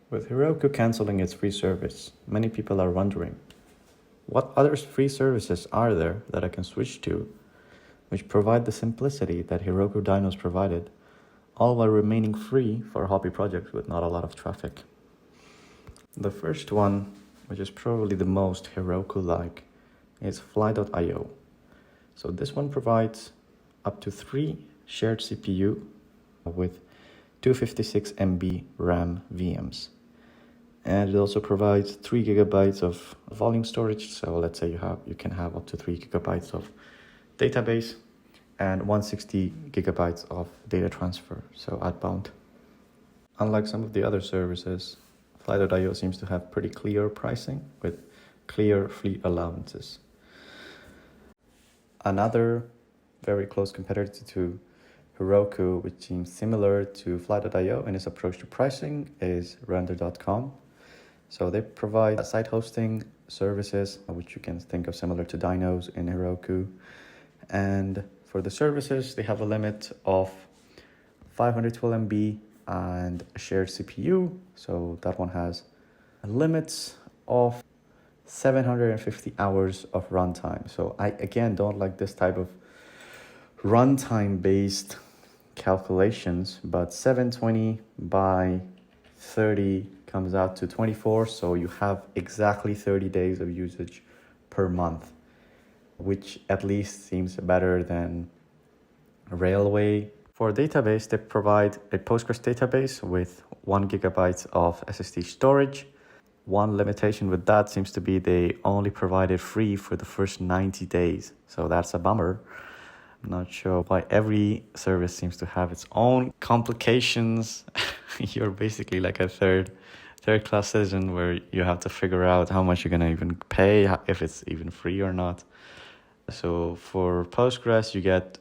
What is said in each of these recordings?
With Heroku canceling its free service, many people are wondering, what other free services are there that I can switch to, which provide the simplicity that Heroku Dynos provided, all while remaining free for hobby projects with not a lot of traffic? The first one, which is probably the most Heroku-like, is fly.io. So this one provides up to 3 shared CPU with 256 MB RAM VMs. And it also provides 3 gigabytes of volume storage. So let's say you can have up to 3 gigabytes of database and 160 gigabytes of data transfer, so outbound. Unlike some of the other services, fly.io seems to have pretty clear pricing with clear fleet allowances. Another very close competitor to Heroku, which seems similar to fly.io in its approach to pricing, is render.com. So they provide site hosting services, which you can think of similar to Dynos in Heroku. And for the services, they have a limit of 512 MB and a shared CPU. So that one has limits of 750 hours of runtime. So I, again, don't like this type of runtime based calculations, but 720 by 30 comes out to 24. So you have exactly 30 days of usage per month, which at least seems better than Railway. For database, they provide a Postgres database with 1 gigabyte of SSD storage. One limitation with that seems to be they only provide it free for the first 90 days. So that's a bummer. I'm not sure why every service seems to have its own complications. You're basically like a third class citizen where you have to figure out how much you're going to even pay, if it's even free or not. So for Postgres, you get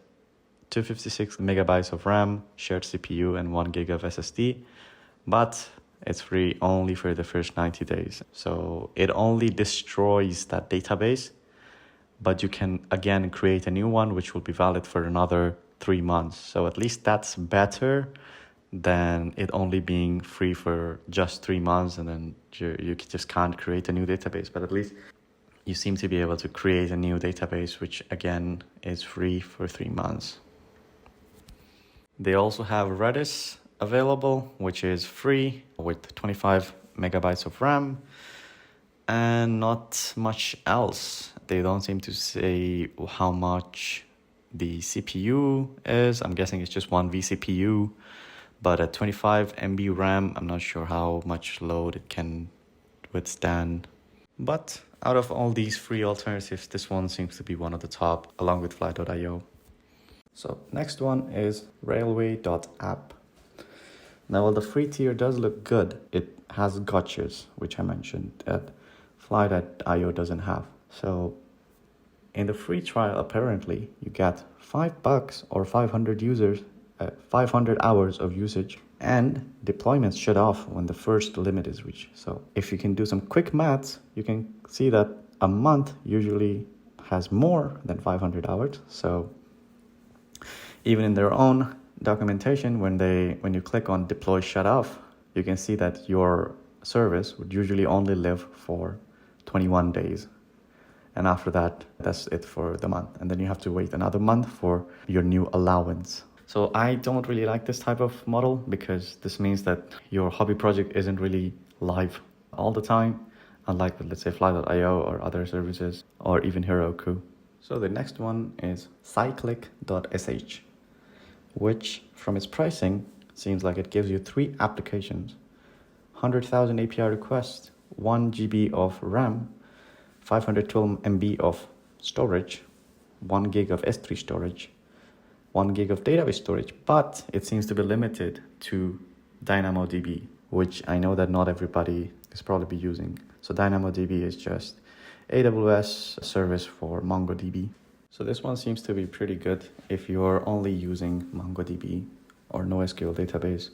256 megabytes of RAM, shared CPU, and 1 gig of SSD. But it's free only for the first 90 days. So it only destroys that database, but you can again create a new one, which will be valid for another 3 months. So at least that's better than it only being free for just 3 months and then you just can't create a new database. But at least you seem to be able to create a new database, which again is free for 3 months. They also have Redis available, which is free with 25 megabytes of RAM and not much else. They don't seem to say how much the CPU is. I'm guessing it's just one vCPU, but at 25 MB RAM, I'm not sure how much load it can withstand. But out of all these free alternatives, this one seems to be one of the top, along with fly.io. So next one is railway.app. Now, while the free tier does look good, it has gotchas, which I mentioned, that fly.io doesn't have. So in the free trial, apparently, you get $5 or 500 users, 500 hours of usage, and deployments shut off when the first limit is reached. So if you can do some quick maths, you can see that a month usually has more than 500 hours. So even in their own documentation, when you click on deploy shut off, you can see that your service would usually only live for 21 days. And after that, that's it for the month. And then you have to wait another month for your new allowance. So I don't really like this type of model because this means that your hobby project isn't really live all the time, unlike with, let's say, fly.io or other services, or even Heroku. So the next one is Cyclicsh, which from its pricing seems like it gives you 3 applications, 100,000 API requests, 1 GB of RAM, 512 MB of storage, 1 gig of S3 storage, 1 gig of database storage, but it seems to be limited to DynamoDB, which I know that not everybody is probably using. So DynamoDB is just AWS service for MongoDB. So this one seems to be pretty good if you're only using MongoDB or NoSQL database.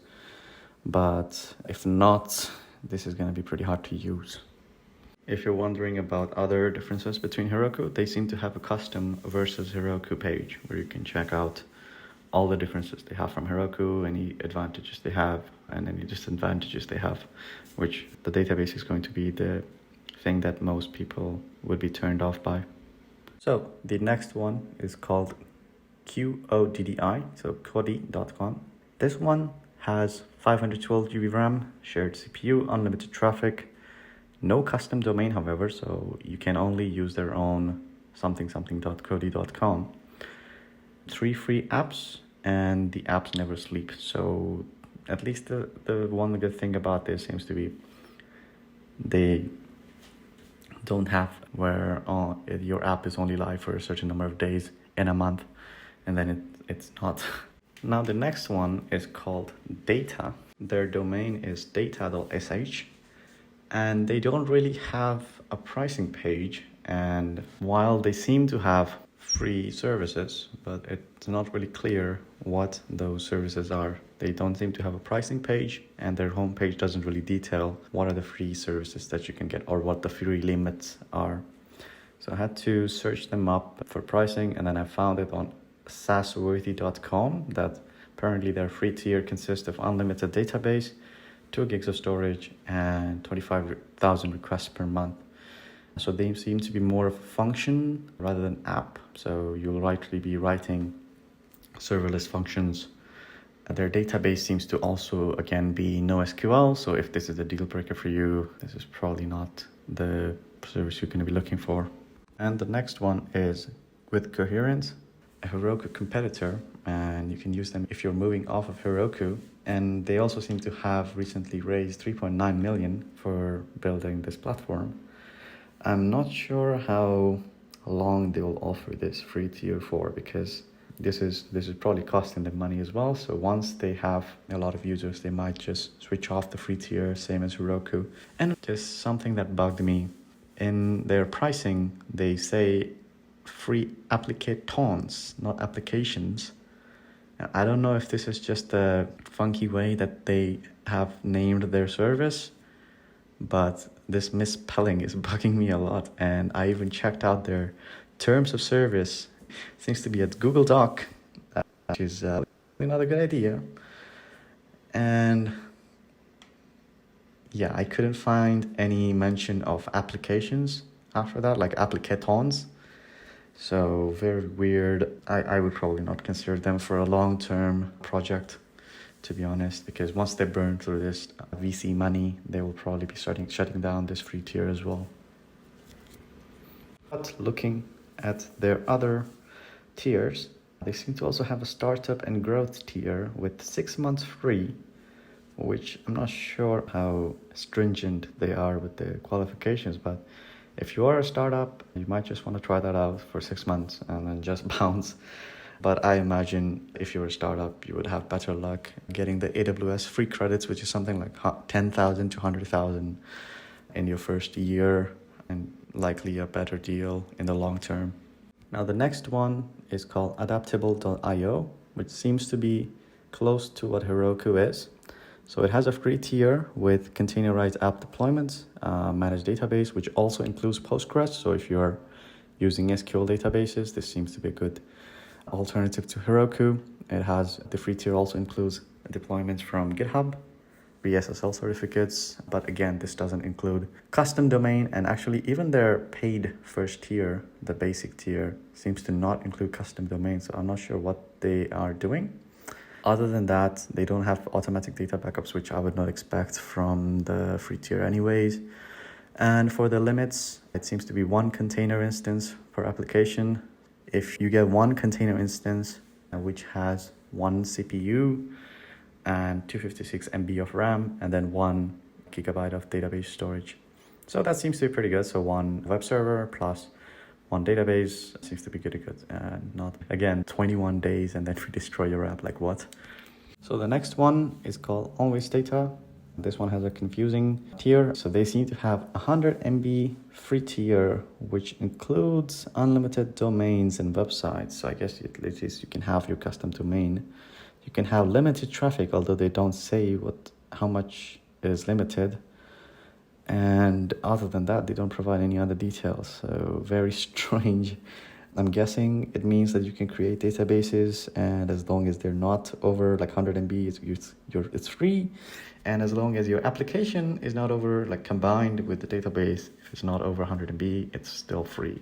But if not, this is going to be pretty hard to use. If you're wondering about other differences between Heroku, they seem to have a custom versus Heroku page where you can check out all the differences they have from Heroku, any advantages they have, and any disadvantages they have, which the database is going to be the thing that most people would be turned off by. So the next one is called qoddi, so qoddi.com. This one has 512 GB RAM, shared CPU, unlimited traffic, no custom domain, however, so you can only use their own something.qoddi.com. 3 free apps, and the apps never sleep. So at least the one good thing about this seems to be they don't have where your app is only live for a certain number of days in a month, and then it's not. Now the next one is called Data. Their domain is data.sh, and they don't really have a pricing page. And while they seem to have free services, but it's not really clear what those services are. They don't seem to have a pricing page, and their homepage doesn't really detail what are the free services that you can get or what the free limits are. So I had to search them up for pricing, and then I found it on saasworthy.com that apparently their free tier consists of unlimited database, 2 gigs of storage, and 25,000 requests per month. So they seem to be more of a function rather than app. So you'll likely be writing serverless functions. Their database seems to also, again, be NoSQL. So if this is a deal breaker for you, this is probably not the service you're going to be looking for. And the next one is with Coherence, a Heroku competitor, and you can use them if you're moving off of Heroku. And they also seem to have recently raised 3.9 million for building this platform. I'm not sure how long they will offer this free tier for, because this is probably costing them money as well. So once they have a lot of users, they might just switch off the free tier, same as Heroku. And just something that bugged me, in their pricing, they say free applicatons, not applications. I don't know if this is just a funky way that they have named their service, but this misspelling is bugging me a lot. And I even checked out their terms of service. It seems to be at Google Doc, which is not a good idea. And yeah, I couldn't find any mention of applications after that, like applicatons. So very weird. I would probably not consider them for a long-term project, to be honest, because once they burn through this VC money, they will probably be shutting down this free tier as well. But looking at their other tiers, they seem to also have a startup and growth tier with 6 months free, which I'm not sure how stringent they are with the qualifications, but if you are a startup, you might just want to try that out for 6 months and then just bounce. But I imagine if you're a startup, you would have better luck getting the AWS free credits, which is something like 10,000 to 100,000 in your first year, and likely a better deal in the long term. Now the next one is called Adaptable.io, which seems to be close to what Heroku is. So it has a free tier with containerized app deployments, managed database, which also includes Postgres. So if you're using SQL databases, this seems to be a good alternative to Heroku. It has the free tier also includes deployments from GitHub, SSL certificates, but again, this doesn't include custom domain, and actually even their paid first tier, the basic tier, seems to not include custom domain. So I'm not sure what they are doing. Other than that, they don't have automatic data backups, which I would not expect from the free tier anyways. And for the limits, it seems to be 1 container instance per application. If you get 1 container instance, which has 1 CPU and 256 MB of RAM, and then 1 gigabyte of database storage. So that seems to be pretty good. So 1 web server plus 1 database seems to be good. And not, again, 21 days and then we destroy your app, like what? So the next one is called Always Data. This one has a confusing tier. So they seem to have 100 MB free tier, which includes unlimited domains and websites. So I guess at least you can have your custom domain. You can have limited traffic, although they don't say how much is limited. And other than that, they don't provide any other details. So very strange I'm guessing it means that you can create databases, and as long as they're not over like 100 MB, it's free. And as long as your application is not over, like combined with the database, if it's not over 100 MB, it's still free.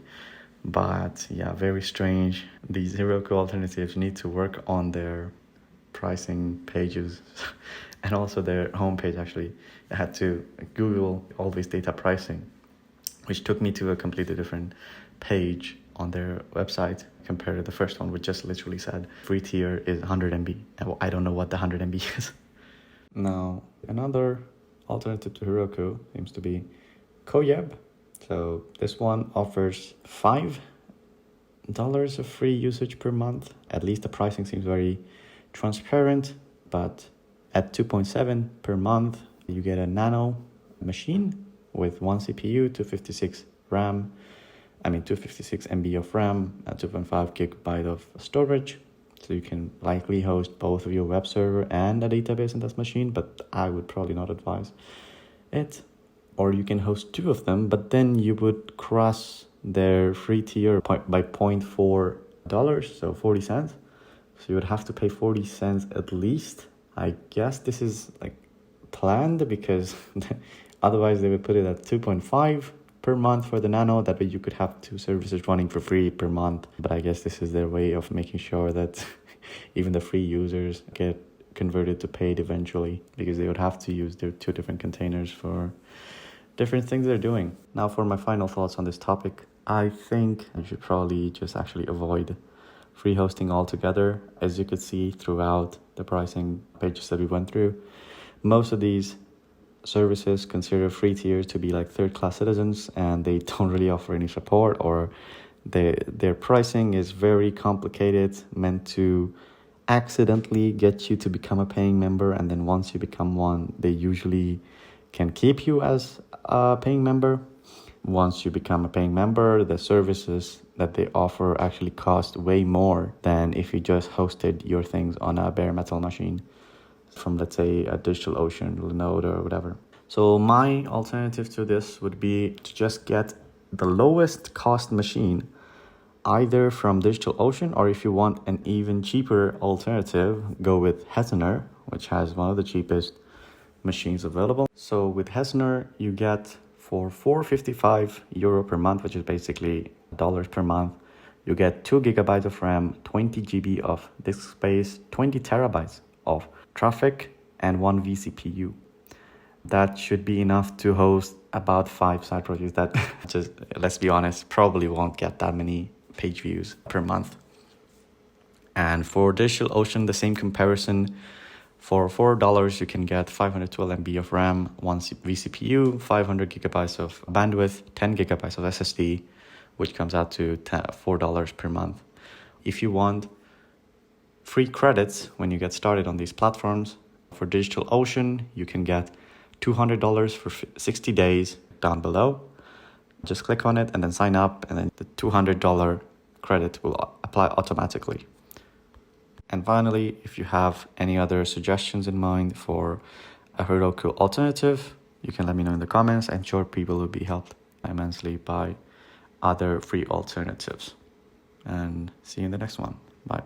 But yeah, very strange. These Heroku alternatives need to work on their pricing pages and also their homepage. Actually, I had to Google always data pricing, which took me to a completely different page on their website compared to the first one, which just literally said free tier is 100 MB. I don't know what the 100 MB is. Now, another alternative to Heroku seems to be Koyab. So this one offers $5 of free usage per month. At least the pricing seems very transparent, but at 2.7 per month, you get a nano machine with 1 CPU, 256 MB of RAM, and 2.5 gigabyte of storage. So you can likely host both of your web server and a database in this machine, but I would probably not advise it. Or you can host two of them, but then you would cross their free tier by $0.4, so 40 cents. So you would have to pay 40 cents at least. I guess this is like planned because otherwise they would put it at 2.5 per month for the nano. That way you could have two services running for free per month. But I guess this is their way of making sure that even the free users get converted to paid eventually, because they would have to use their two different containers for different things they're doing. Now for my final thoughts on this topic, I think you should probably just actually avoid free hosting altogether. As you could see throughout the pricing pages that we went through, most of these services consider free tiers to be like third-class citizens, and they don't really offer any support, or their pricing is very complicated, meant to accidentally get you to become a paying member, and then once you become one, they usually can keep you as a paying member. Once you become a paying member, the services that they offer actually cost way more than if you just hosted your things on a bare metal machine from, let's say, a DigitalOcean, Linode, or whatever. So my alternative to this would be to just get the lowest cost machine, either from DigitalOcean, or if you want an even cheaper alternative, go with Hetzner, which has one of the cheapest machines available. So with Hetzner, you get for €455 per month, which is basically dollars per month, you get 2 gigabytes of RAM, 20 GB of disk space, 20 terabytes of traffic, and 1 vCPU. That should be enough to host about 5 side projects that, just let's be honest, probably won't get that many page views per month. And for DigitalOcean, the same comparison. For $4, you can get 512 MB of RAM, 1 vCPU, 500 gigabytes of bandwidth, 10 gigabytes of SSD, which comes out to $4 per month. If you want free credits when you get started on these platforms, for DigitalOcean, you can get $200 for 60 days down below. Just click on it and then sign up, and then the $200 credit will apply automatically. And finally, if you have any other suggestions in mind for a Heroku alternative, you can let me know in the comments. I'm sure people will be helped immensely by other free alternatives. And see you in the next one. Bye.